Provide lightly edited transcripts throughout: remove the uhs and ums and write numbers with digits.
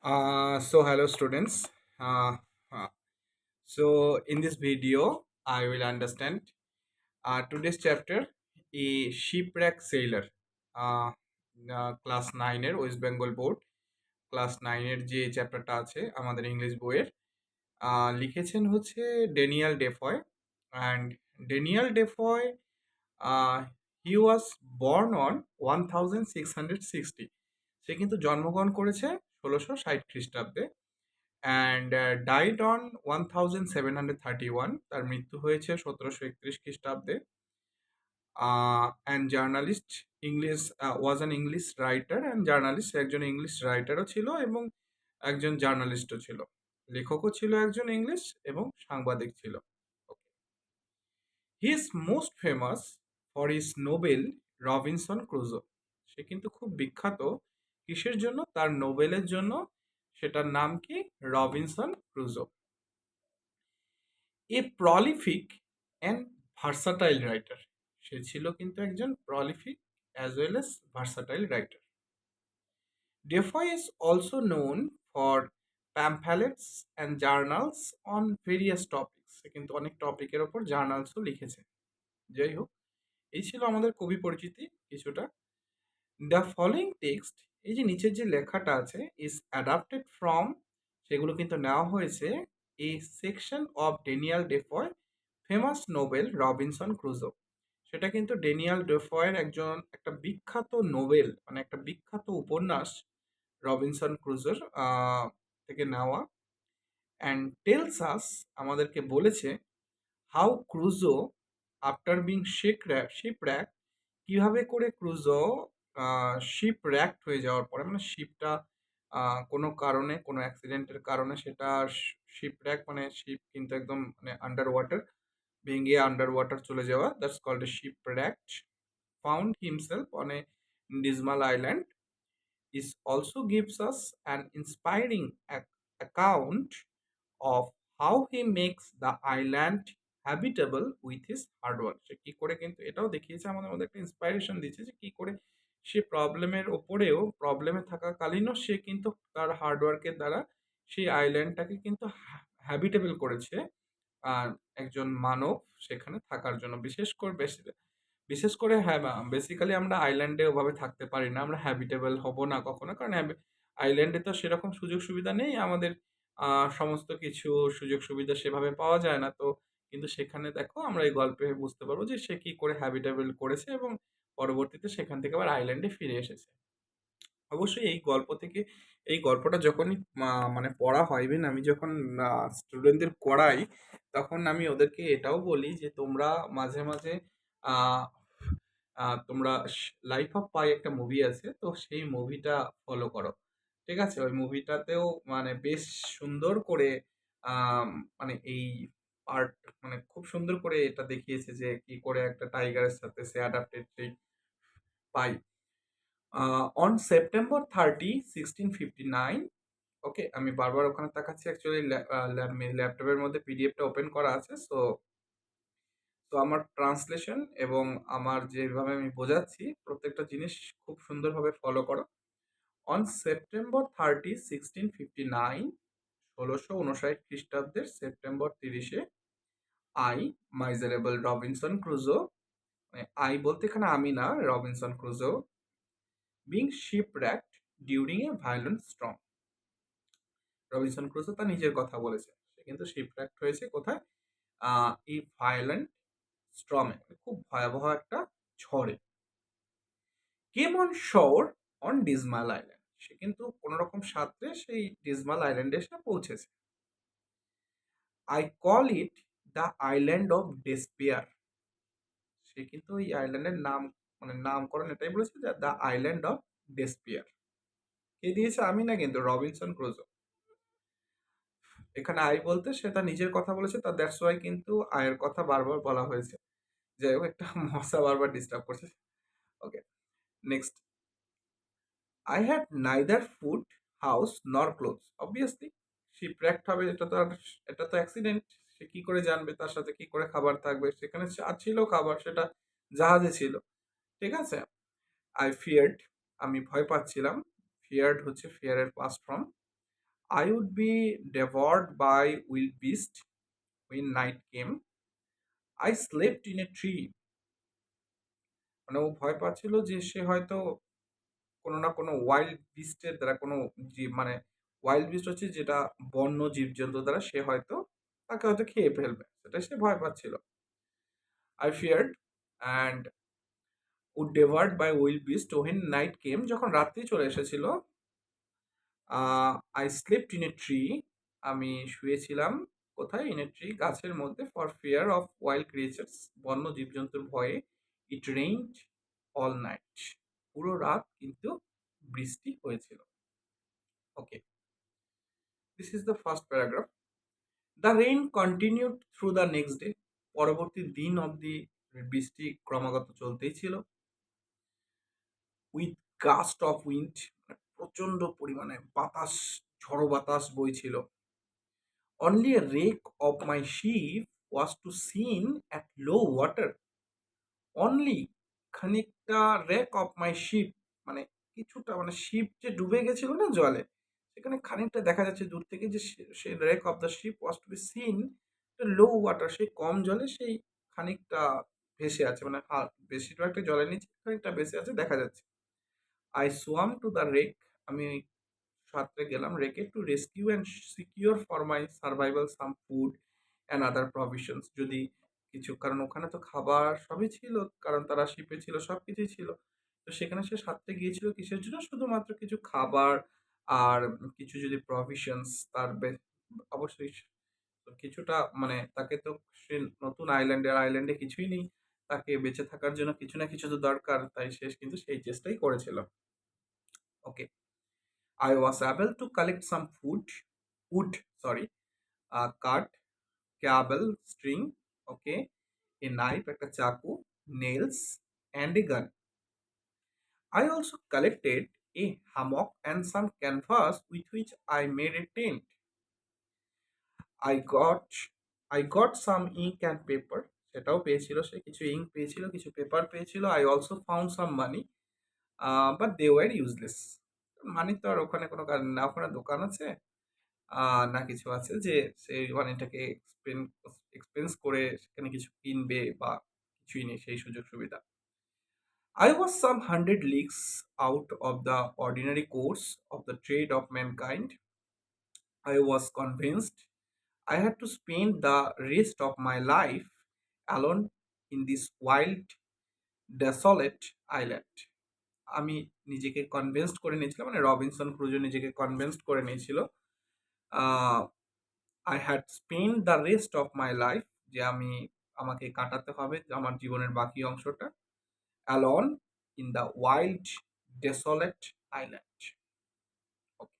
So hello students. Uh, uh, so in this video, I will understand today's chapter, a shipwreck sailor. Uh, class নাইনের West Bengal board class নাইনের যে চ্যাপ্টারটা আছে আমাদের English বইয়ের লিখেছেন হচ্ছে Daniel Defoe and Daniel Defoe he was born on 1660। সে কিন্তু জন্মগ্রহণ করেছে 1660 খ্রিস্টাব্দে অ্যান্ড ডাইড অন 1731। তার মৃত্যু হয়েছে 1731 খ্রিস্টাব্দে। And journalist English was an English writer and journalist, একজন ইংলিশ রাইটারও ছিল এবং একজন জার্নালিস্টও ছিল, লেখকও ছিল একজন ইংলিশ এবং সাংবাদিক ছিল। He is most famous for his novel Robinson Crusoe. সে কিন্তু খুব বিখ্যাত কিসের জন্য? তার নোবেলের জন্য। সেটার নাম কি? Robinson Crusoe. A prolific and versatile writer. সে ছিল কিন্তু একজন prolific as well as versatile writer. Defoe is also known for pamphlets and journals on various topics. সে কিন্তু অনেক টপিকের ওপর জার্নালসও লিখেছে। যাই হোক, এই ছিল আমাদের কবি পরিচিতি কিছুটা। দ্য ফলোয়িং টেক্সট, এই যে নিচের যে লেখাটা আছে, ইজ অ্যাডাপ্টেড ফ্রম, সেগুলো কিন্তু নেওয়া হয়েছে এই section of Daniel Defoe famous novel Robinson Crusoe. সেটা কিন্তু ড্যানিয়েল ডেফয়ের একটা বিখ্যাত নোবেল, মানে একটা বিখ্যাত উপন্যাস রবিনসন ক্রুজোর থেকে নেওয়া। অ্যান্ড টেলস আস, আমাদেরকে বলেছে, হাউ ক্রুজো আফটার বিং শিপর্যাক, কিভাবে করে ক্রুজো শিপর্যাক্ট হয়ে যাওয়ার পরে, মানে শিপটা কোনো কারণে, কোনো অ্যাক্সিডেন্টের কারণে সেটা শিপর্যাক, মানে শিপ কিন্তু একদম মানে আন্ডার ওয়াটার, ভেঙে আন্ডার ওয়াটার চলে যাওয়া, that's called a shipwrecked, found himself on a dismal island. This also gives us an inspiring account of how he makes the island habitable with his hard work. সে কি করে, কিন্তু এটাও দেখিয়েছে আমাদের মধ্যে একটা ইন্সপাইরেশন দিচ্ছে যে কি করে সে প্রবলেমের ওপরেও, প্রবলেমে থাকাকালীনও সে কিন্তু তার হার্ডওয়ার্কের দ্বারা সেই আইল্যান্ডটাকে কিন্তু হ্যাবিটেবল করেছে। আর একজন মানব সেখানে থাকার জন্য, বিশেষ করে হ্যাঁ, বেসিক্যালি আমরা আইল্যান্ডে ওভাবে থাকতে পারি না, আমরা হ্যাবিটেবল হব না কখনো, কারণ আইল্যান্ডে তো সেরকম সুযোগ সুবিধা নেই আমাদের। সমস্ত কিছু সুযোগ সুবিধা সেভাবে পাওয়া যায় না তো, কিন্তু সেখানে দেখো আমরা এই গল্পে বুঝতে পারবো যে সে কি করে হ্যাবিটেবল করেছে এবং পরবর্তীতে সেখান থেকে আবার আইল্যান্ডে ফিরে এসেছে। অবশ্যই এই গল্প থেকে, এই গল্পটা যখনই মানে পড়া হয়, ইভেন আমি যখন স্টুডেন্টদের করাই, তখন আমি ওদেরকে এটাও বলি যে তোমরা মাঝে মাঝে আহ, তোমরা লাইফ অফ পাই একটা মুভি আছে, তো সেই মুভিটা ফলো করো। ঠিক আছে? ওই মুভিটাতেও মানে বেশ সুন্দর করে আম, মানে এই পার্ট, মানে খুব সুন্দর করে এটা দেখিয়েছে যে কি করে একটা টাইগারের সাথে সে অ্যাডাপ্টেড সেই পাই। অন সেপ্টেম্বর 30, 1659, ওকে, আমি বারবার ওখানে তাকাচ্ছি, অ্যাকচুয়ালি ল্যাপটপের মধ্যে পিডিএফটা ওপেন করা আছে। সো তো আমার ট্রান্সলেশন এবং আমার যেভাবে আমি বোঝাচ্ছি প্রত্যেকটা জিনিস খুব সুন্দরভাবে ফলো করো। অন সেপ্টেম্বর 30, 1659, 1659 খ্রিস্টাব্দের সেপ্টেম্বর 30-এ, আই, মাইজারেবল রবিনসন ক্রুজো, মানে আই বলতে এখানে আমি না, Robinson Crusoe, being shipwrecked during a violent storm. রবিনসন ক্রুজো তার নিজের কথা বলেছে, সে কিন্তু শিপর্যাক্ট হয়েছে কোথায়? এই ভায়োলেন্ট স্ট্রমে, খুব ভয়াবহ একটা ঝড়ে। Came on shore on dismal island, সে কিন্তু কোন রকম সাঁতরে সেই ডিজমাল আইল্যান্ডে এসে পৌঁছেছে। I call it the island of despair, সে কিন্তু ওই আইল্যান্ডের নাম, মানে নামকরণ এটাই বলেছে যে দ্য আইল্যান্ড অফ ডেসপিয়ার। কে দিয়েছে? আমি না, কিন্তু রবিনসন ক্রুজো। এখানে আই বলতে সে তার নিজের কথা বলেছে, তার দ্যাটস ওয়াই কিন্তু আয়ের কথা বারবার বলা হয়েছে। যাই হোক, একটা মশা বারবার ডিস্টার্ব করছে। Okay, next. I had neither food, house nor clothes. Obviously shipwrecked হবে, এটা তো অ্যাক্সিডেন্ট। সে কি করে জানবে তার সাথে কি করে খাবার থাকবে? সেখানে ছিল খাবার, সেটা জাহাজে ছিল। ঠিক আছে? আই ফিয়ার্ড, আমি ভয় পাচ্ছিলাম। ফিয়ার্ড হচ্ছে ফিয়ারের past form. I would be devoured by wild beast when night came. I slept in a tree. মানে ও ভয় পাচ্ছিল যে সে হয়তো কোনো না কোনো ওয়াইল্ড বিস্টের দ্বারা কোনো মানে ওয়াইল্ড বিস্ট হচ্ছে যেটা বন্য জীবজন্তু দ্বারা সে হয়তো তাকে হয়তো খেয়ে ফেলবে, সেটা সে ভয় পাচ্ছিল। I feared and would devoured by wild beast when night came, যখন রাত্রি চলে এসেছিল। I slept in a tree, আমি শুয়েছিলাম কোথায়? ইন এ ট্রি, গাছের মধ্যে। For fear of wild creatures, বন্য জীবজন্তুর ভয়ে। ইট রেইনড অল নাইট, পুরো রাত কিন্তু বৃষ্টি হয়েছিল। Okay, this is the first paragraph. The rain continued through the next day, পরবর্তী দিন অবধি বৃষ্টি ক্রমাগত চলতেই ছিল। উইথ গাস্ট অফ উইন্ড, প্রচন্ড পরিমাণে বাতাস, ঝড়ো বাতাস বইছিল। Only a wreck of my ship was to seen at low water. Only খানিকটা রেক অফ মাই শিপ, মানে কিছুটা, মানে শিপ যে ডুবে গেছিল না জলে, সেখানে খানিকটা দেখা যাচ্ছে দূর থেকে যে সে wreck of the ship was to be seen low water, সেই কম জলে সেই খানিকটা ভেসে আছে, মানে বেশিরভাগ একটা জলের নিচে খানিকটা ভেসে আছে দেখা যাচ্ছে। I swam to the wreck, আমি সাঁতরে গেলাম রেকে, to rescue and secure for my survival some food and other provisions, যদি কিছু, কারণ ওখানে তো খাবার সবই ছিল, কারণ তারা শিপে ছিল, সব কিছুই ছিল। তো সেখানে সে সাঁতরে গিয়েছিল কিসের জন্য? শুধুমাত্র কিছু খাবার আর কিছু যদি প্রভিশনস তার অবশ্যই কিছুটা, মানে তাকে তো, সে নতুন আইল্যান্ডে, আর আইল্যান্ডে কিছুই নেই, তাকে বেঁচে থাকার জন্য কিছু না কিছু তো দরকার, তাই সে কিন্তু সেই চেষ্টাই করেছিল। ওকে, I was able to collect some wood, sorry, কাঠ, cable, string, okay, a knife, একটা চাকু, nails, and a gun. I also collected a hammock and some canvas with which I made a tent. I got I got some ink and paper. সেটাও পেয়েছিল সে, কিছু ink পেয়েছিল, কিছু paper পেয়েছিল। I also found some money, but they were useless. মানি তো আর ওখানে কোনো কাজ না, ওখানে দোকান আছে না কিছু আছে যে সে মানিটাকে এক্সপেন্স করে সেখানে কিছু কিনবে বা কিছুই নেই সেই সুযোগ সুবিধা। I was some 100 leagues out of the ordinary course of the trade of mankind. I was convinced I had to spend the rest of my life alone in this wild, desolate island. আমি নিজেকে convinced করে নিয়েছিলাম, মানে Robinson ক্রুজো নিজেকে convinced করে নিয়েছিল, I had spend the rest of my life, যে আমাকে কাটাতে হবে আমার জীবনের বাকি অংশটা alone in the wild desolate island. Okay,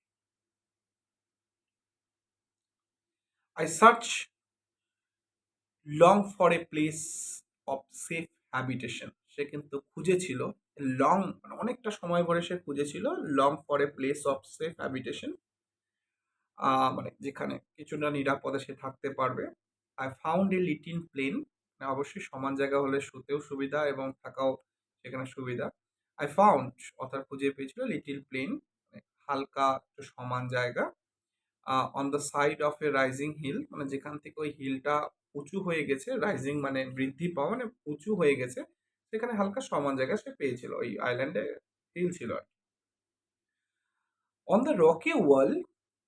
I search long for a place of safe habitation, সে কিন্তু খুঁজেছিল লং, মানে অনেকটা সময় ধরে সে খুঁজেছিল long for a place of safe habitation, মানে যেখানে কিছুটা নিরাপদে সে থাকতে পারবে। I found a little plain, অবশ্যই সমান জায়গা হলে শুতেও সুবিধা এবং থাকাও সেখানে সুবিধা। আই ফাউন্ড, অর্থাৎ খুঁজে পেয়েছিল, লিটিল প্লেন, মানে হালকা একটু সমান জায়গা, on the side of a rising hill, মানে যেখান থেকে ওই হিলটা উঁচু হয়ে গেছে, রাইজিং মানে বৃদ্ধি পাওয়া, মানে উঁচু হয়ে গেছে, সেখানে হালকা সমান জায়গা সে পেয়েছিল, ওই আইল্যান্ডে হিল ছিল আর কি। On the rocky wall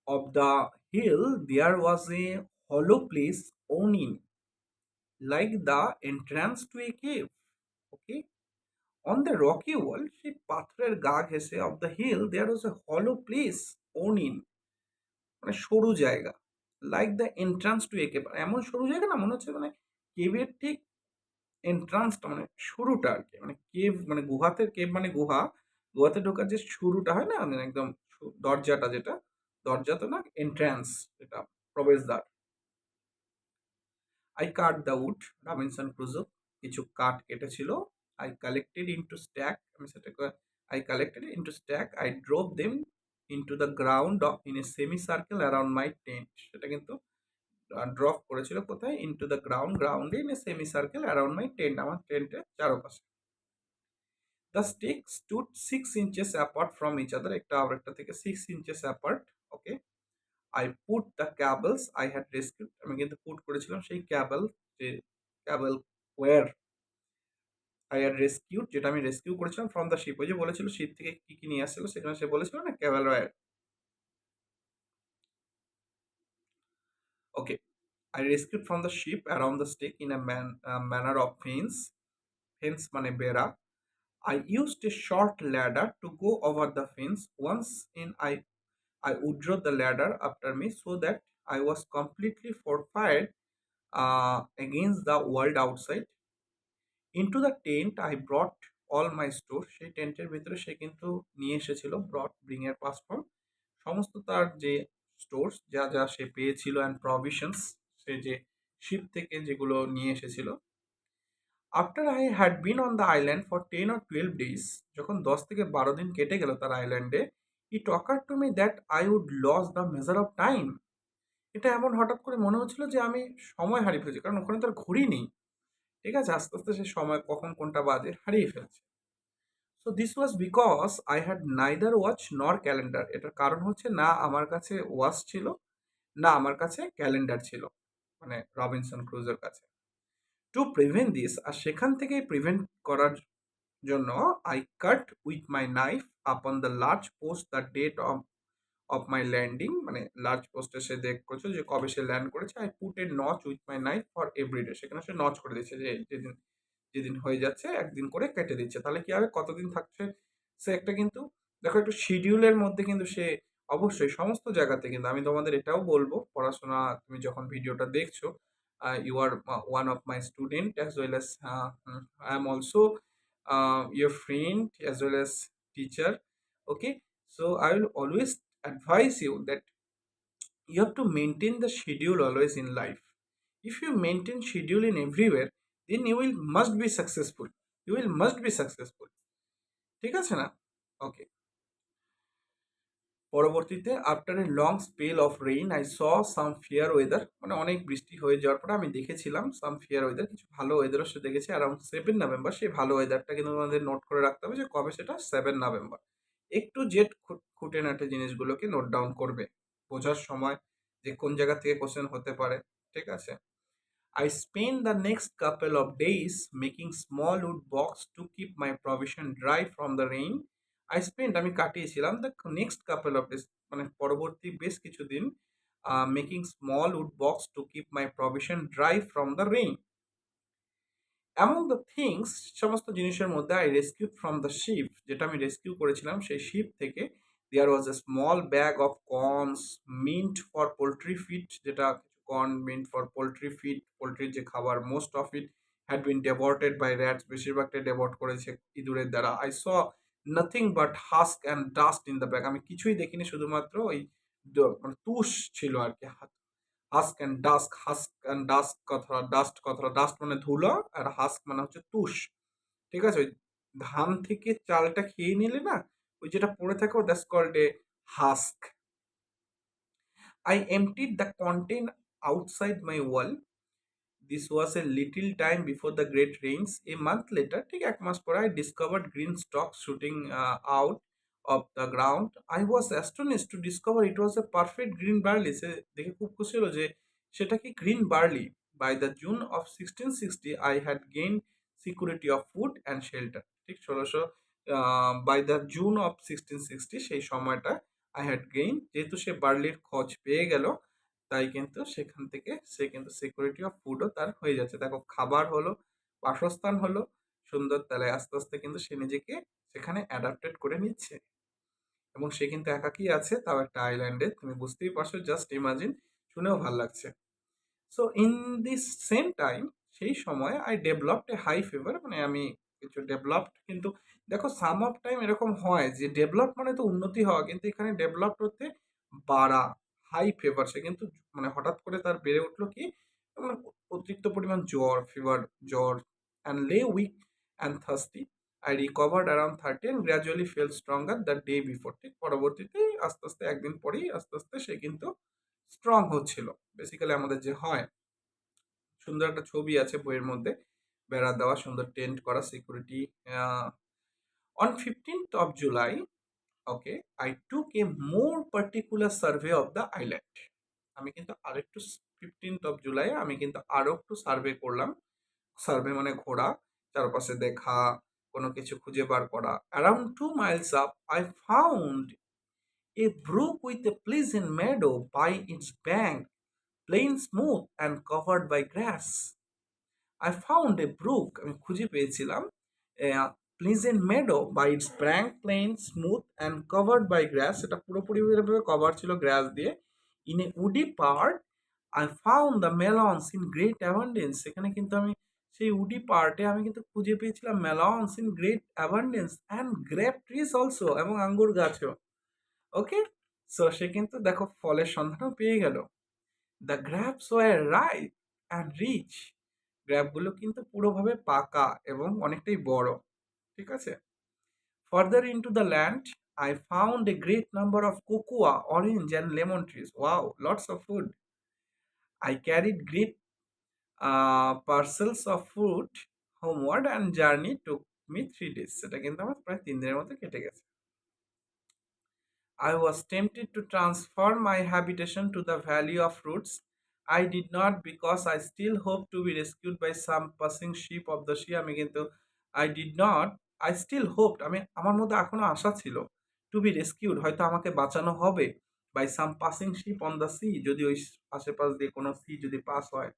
of the hill, there was a hollow place owning, like the entrance to a cave. Okay. On the rocky wall, সেই পাথরের গা ঘেঁষে, of the hill, there was a hollow place owning, মানে সরু জায়গা, like the entrance to a cave, এমন সরু জায়গা না, মনে হচ্ছে মানে কেভের ঠিক এন্ট্রান্সটা, মানে শুরুটা আর কি, মানে কেভ মানে গুহাতে, কেভ মানে গুহা, গুহাতে ঢোকার যে শুরুটা হয় না, মানে একদম দরজাটা, যেটা দরজা তো না, এন্ট্রান্স, যেটা প্রবেশদ্বার। I cut the wood, Robinson Crusoe কিছু কাঠ কেটেছিল। আই কালেক্টেড ইনটু স্ট্যাক, আমি সেটাকে I collected into stack, I drop them into the ground in a semi circle around my tent, সেটা কিন্তু ড্রপ করেছিল কোথায়? ইনটু দ্য গ্রাউন্ডে in a semi circle around my tent, আমার টেন্টের চারপাশে। The stick stood 6 inches apart from each other, একটা আর একটা থেকে 6 inches apart. Okay, I put the cables I had rescued, আমি কিন্তু পুট করেছিলাম সেই ক্যাবল, যে cable wire I had rescued, যেটা আমি রেস্কিউ করেছিলাম ফ্রম দ্য শিপ। ওই যে বলেছিল শিপ থেকে কি কি নিয়ে আসছিল, সেখানে সে বলেছিল না cable wire. Okay, I rescued from the ship around the stake in a manner of fence. Fence মানে বেড়া। I used a short ladder to go over the fence. Once in, I would draw the ladder after me so that I was completely fortified against the world outside. Into the tent I brought all my store. সেই টেন্টের ভিতরে সে কিন্তু নিয়ে এসেছিল bring এর past form, সমস্ত তার যে stores যা যা সে পেয়েছিল অ্যান্ড প্রভিশনস, সে যে শিপ থেকে যেগুলো নিয়ে এসেছিল। After I had been on the island for 10 or 12 days, যখন 10 থেকে 12 দিন কেটে গেল তার আইল্যান্ডে, it occur to me that I would lose the measure of time. এটা এমন হঠাৎ করে মনে হচ্ছিল যে আমি সময় হারিয়ে ফেলেছি, কারণ ওখানে তার ঘড়ি নেই। ঠিক আছে, আস্তে আস্তে সে সময় কখন কোনটা বাজে হারিয়ে ফেলছে। So this was because I had neither watch নর ক্যালেন্ডার। এটার কারণ হচ্ছে না আমার কাছে ওয়াচ ছিল, না আমার কাছে ক্যালেন্ডার ছিল, মানে রবিনসন ক্রুজের কাছে। টু প্রিভেন্ট দিস, আর সেখান থেকেই প্রিভেন্ট করার জন্য, I cut with my knife upon the large post the date of my landing, মানে লার্জ পোস্টে সে দেখ করছে যে কবে সে ল্যান্ড করেছে। I put a notch with my knife for everyday, সেখানে সে নচ করে দিচ্ছে যে যেদিন যেদিন হয়ে যাচ্ছে একদিন করে কেটে দিচ্ছে। তাহলে কি হবে, কতদিন থাকছে সে একটা কিন্তু দেখো একটু শিডিউলের মধ্যে কিন্তু সে অবশ্যই সমস্ত জায়গাতে, কিন্তু আমি তোমাদের এটাও বলবো পড়াশোনা তুমি যখন ভিডিওটা দেখছো, you are one of my student as well as I am also your friend as well as teacher. Okay, so I will always advise you that you have to maintain the schedule always in life. If you maintain schedule in everywhere, then you will must be successful, you will must be successful, ঠিক আছে না? ওকে, পরবর্তীতে after a long spell of rain I saw some fair weather, মানে অনেক বৃষ্টি হয়ে যাওয়ার পরে আমি দেখেছিলাম সাম ফেয়ার ওয়েদার, কিছু ভালো ওয়েদারও সে দেখেছি অ্যারাউন্ড 7 নভেম্বর। সেই ভালো ওয়েদারটা কিন্তু আমাদের নোট করে রাখতে হবে যে কবে, সেটা 7 নভেম্বর। একটু জেট খুঁটেনাটে জিনিসগুলোকে নোট ডাউন করবে বোঝার সময়, যে কোন জায়গা থেকে কোশ্চেন হতে পারে। ঠিক আছে, I spent the next couple of days making small wood box to keep my provision dry from the rain. I spent, আমি কাটিয়েছিলাম the next couple of days, মানে পরবর্তী বেশ কিছুদিন making small wood box to keep my provision dry from the rain. Among the things, সমস্ত জিনিসের মধ্যে I rescued from the ship, যেটা আমি রেস্কিউ করেছিলাম সেই শিপ থেকে, there was a small bag of corns meant for poultry feed, যেটা corn meant for poultry feed, পোলট্রির যে খাবার, most of it had been devoured by rats, বেশিরভাগটাই ডেভর্ট করেছে ইঁদুরের দ্বারা। I saw nothing but husk and dust in the bag, আমি কিছুই দেখিনি, শুধুমাত্র ওই মানে তুষ ছিল আর কি। হাস্ক কথা, ডাস্ট মানে ধুলো, আর হাস্ক মানে হচ্ছে তুষ। ঠিক আছে, ওই ধান থেকে চালটা খেয়ে নিলে না, ওই যেটা পড়ে থাকে, that's called a husk. I emptied the content outside my wall. This was a little time before the great rains. A month later, ঠিক 1 মাস পরে, I discovered green stalks shooting out of the ground. I was astonished to discover it was a perfect green barley. সে দেখে খুব খুশি হলো যে সেটা কি green barley. By the June of 1660, I had gained security of food and shelter. ঠিক 1660 সেই সময়টা I had gained, যেহেতু সে বার্লির খোঁজ পেয়ে গেল, তাই কিন্তু সেখান থেকে সে কিন্তু সিকিউরিটি অফ ফুডও তার হয়ে যাচ্ছে। দেখো, খাবার হলো, বাসস্থান হলো সুন্দর, তাহলে আস্তে আস্তে কিন্তু সে নিজেকে সেখানে অ্যাডাপ্টেড করে নিচ্ছে, এবং সে কিন্তু একাকী আছে, তাও একটা আইল্যান্ডে। তুমি বুঝতেই পারছো, জাস্ট ইমাজিন, শুনেও ভাল লাগছে। So in this same time, সেই সময় I developed a high fever, মানে আমি কিছু ডেভেলপড, কিন্তু দেখো সাম অফ টাইম এরকম হয় যে ডেভেলপ মানে তো উন্নতি হওয়া, কিন্তু এখানে ডেভেলপড হতে বাড়া, হাই ফিভার, সে কিন্তু মানে হঠাৎ করে তার বেড়ে উঠলো কি, মানে অতিরিক্ত পরিমাণ জ্বর, ফিভার, জ্বর, and lay weak and thirsty. I recovered around 30 and gradually fell stronger the day before. ঠিক পরবর্তীতে আস্তে আস্তে একদিন পরেই আস্তে আস্তে সে কিন্তু স্ট্রং হচ্ছিল। বেসিক্যালি আমাদের যে হয়, সুন্দর একটা ছবি আছে বইয়ের মধ্যে, বেড়া দেওয়া, সুন্দর টেন্ট করা, security. On 15th of July, okay, I took A more particular survey of the island. আমি কিন্তু আরেকটু 15th of July আমি কিন্তু আরো একটু সার্ভে করলাম। সার্ভে মানে ঘোরা, চারপাশে দেখা, কোনো কিছু খুঁজে বার করা। Around 2 miles up I found a brook with a pleasant meadow by its bank, plain smooth and covered by grass. I found a brook, আমি খুঁজে পেয়েছিলাম, pleasant meadow by its bank plain smooth and covered by grass, এটা পুরোপুরিভাবে cover ছিল grass দিয়ে। In a woody part I found the melons in great abundance, সেখানে কিন্তু আমি সেই উডি পার্টে আমি কিন্তু খুঁজে পেয়েছিলাম melons in great abundance and grape trees also, এবং আঙ্গুর গাছও। ওকে, সো সে কিন্তু দেখো ফলের সন্ধানও পেয়ে গেল। The grapes were ripe and rich, গ্র্যাপগুলো কিন্তু পুরোভাবে পাকা এবং অনেকটাই বড়। ঠিক আছে। Further into the land I found a great number of cocoa, orange and lemon trees. Wow, lots of food. I carried great parcels of food homeward and journey took me 3 days, সেটা কিন্তু আমার প্রায় 3 দিনের মতো কেটে গেছে। I was tempted to transfer my habitation to the Valley of Fruits. I did not because I still hope to be rescued by some passing ship of the sea. আমি কিন্তু I did not, I still hoped, আমি আমার মধ্যে এখনো আশা ছিল, to be rescued, হয়তো আমাকে বাঁচানো হবে, by some passing ship on the sea, যদি ওই আশেপাশ দিয়ে কোনো sea যদি পাস হয়।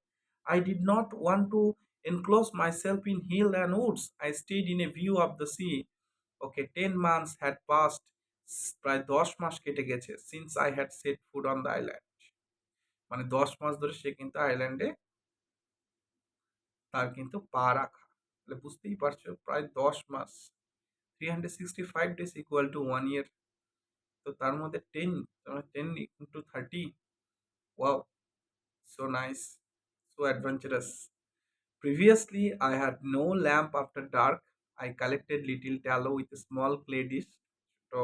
I did not want to enclose myself in hill and woods. I stayed in a view of the sea. Okay, 10 months had passed, প্রায় 10 মাস কেটে গেছে, since I had set food on the island. মানে 10 মাস ধরে সে কিন্তু আইল্যান্ডে তার কিন্তু পা রাখা। তাহলে বুঝতেই পারছো, প্রায় 10 মাস, 365 days ইকুয়াল টু 1 year। তো তার মধ্যে 10 into 30, wow, so nice, so adventurous. Previously, I had no lamp after dark. I collected little tallow with a small clay dish. তো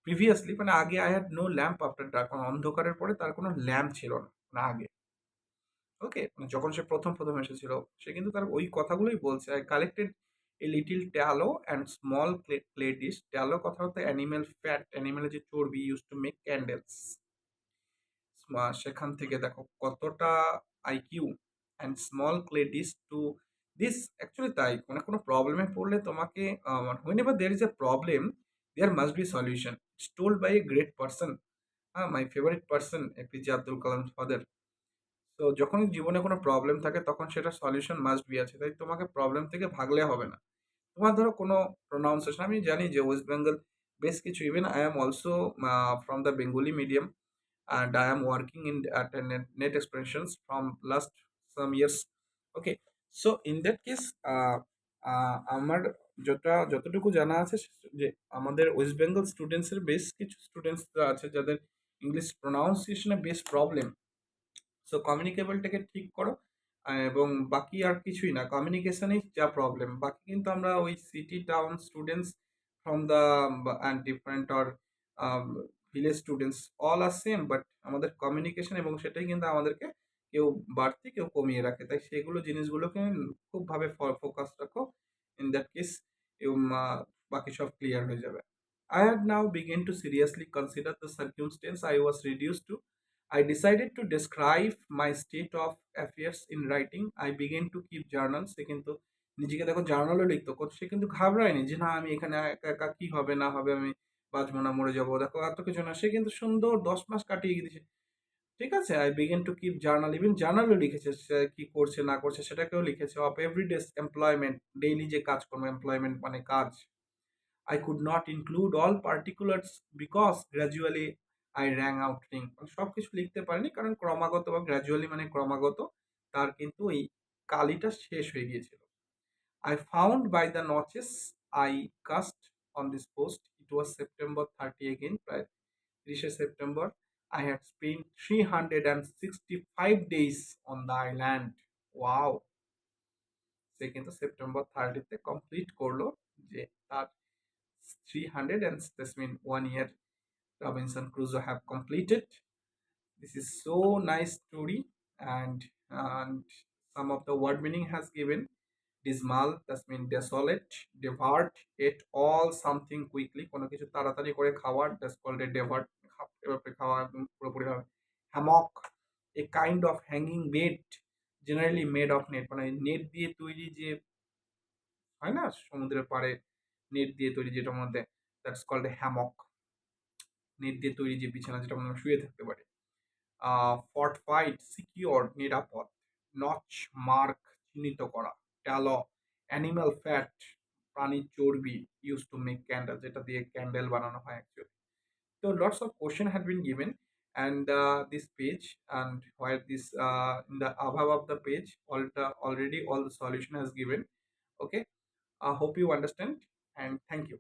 প্রিভিয়াসলি মানে আগে I had no lamp after dark, মানে অন্ধকারের পরে তার কোনো ল্যাম্প ছিল না, না আগে। ওকে, মানে যখন সে প্রথম প্রথম এসেছিল, সে কিন্তু তার ওই কথাগুলোই বলছে। I collected a little tallow and small clay dish. Tallow কথা হচ্ছে অ্যানিমেল ফ্যাট, অ্যানিমেলের যে চর্বি, ইউজ টু মেক ক্যান্ডেলস। সেখান থেকে দেখো কতটা IQ. And small clay dish to this, actually তাই, মানে কোনো প্রবলেমে পড়লে তোমাকে, whenever there is a problem, there must be solution. It's told by a great person, my favourite person APJ Abdul Kalam father. তো যখন জীবনে কোনো প্রবলেম থাকে তখন সেটা সলিউশন মাস্ট বি আছে, তাই তোমাকে প্রবলেম থেকে ভাগলে হবে না। তোমার ধরো কোনো প্রোনাউন্সিয়েশন, আমি জানি যে ওয়েস্ট বেঙ্গল বেশ কিছু, even I am also from the Bengali medium and I am working in at a net expressions from last some years. Okay, so in that case, আমার যতটুকু জানা আছে যে আমাদের ওয়েস্ট বেঙ্গল স্টুডেন্টসের বেশ কিছু স্টুডেন্টস আছে যাদের ইংলিশ প্রোনাউন্সিয়েশনে বেশ প্রবলেম। সো কমিউনিকেবলটাকে ঠিক করো, এবং বাকি আর কিছুই না, কমিউনিকেশনেই যা প্রবলেম, বাকি কিন্তু আমরা ওই city town students from the and different or village students all are same, but আমাদের কমিউনিকেশন এবং সেটাই কিন্তু আমাদেরকে কেউ বাড়তি কেউ কমিয়ে রাখে, তাই সেগুলো জিনিসগুলোকে খুবভাবে ফোকাস রাখো। ইন দ্যাট কেস এবং বাকি সব ক্লিয়ার হয়ে যাবে। I had now begun to seriously consider the circumstance I was reduced to. I decided to describe my state of affairs in writing. I began to keep journals. সে কিন্তু নিজেকে দেখো জার্নালও লিখতো, সে কিন্তু ঘাবড়ায়নি যে না আমি এখানে একা একা কি হবে না হবে, আমি বাঁচবো না মরে যাবো, দেখো এত কিছু না, সে কিন্তু সুন্দর 10 মাস কাটিয়ে গিয়েছে। ঠিক আছে, I began to keep journal, even জার্নালও লিখেছে, সে কি করছে না করছে সেটাকেও লিখেছে। অফ এভরিডে এমপ্লয়মেন্ট, ডেইলি যে কাজকর্ম, এমপ্লয়মেন্ট মানে কাজ। I could not include all particulars because gradually I rang out ring, সব কিছু লিখতে পারিনি কারণ ক্রমাগত বা গ্র্যাজুয়ালি মানে ক্রমাগত তার কিন্তু এই কালিটা শেষ হয়ে গিয়েছিল। I found by the notches I cast on this post, it was September 30 again, প্রায় 30শে September, I had spent 365 days on the island. Wow, সে কিন্তু সেপ্টেম্বর 30তে কমপ্লিট করলো যে তার 300, and this means 1 year Robinson Crusoe have completed. This is so nice story, and some of the word meaning has given. Dismal, that's mean desolate. Devoured, ate all something quickly, কোনো কিছু তাড়াতাড়ি করে খাওয়ার, that's called a devoured, এভাবে খাওয়া একদম পুরোপুরি ভাবে। Hammock, a kind of hanging bed generally made of net, মানে নেট দিয়ে তৈরি যে হয় না সমুদ্রের পাড়ে নেট দিয়ে তৈরি যেটার মধ্যে, that's called a hammock. Net দিয়ে তৈরি যে বিছানা যেটা আমরা শুয়ে থাকতে পারি। ফর্টিফাইড, সিকিওর, নিরাপদ। নচ, মার্ক, চিহ্নিত করা। ট্যালো, অ্যানিমাল ফ্যাট, প্রাণীর চর্বি, ইউজ টু মেক ক্যান্ডেল, যেটা দিয়ে ক্যান্ডেল বানানো হয় actually. So lots of question had been given, and this page, and while this in the above of the page, already all the solution has given. Okay, I hope you understand, and thank you.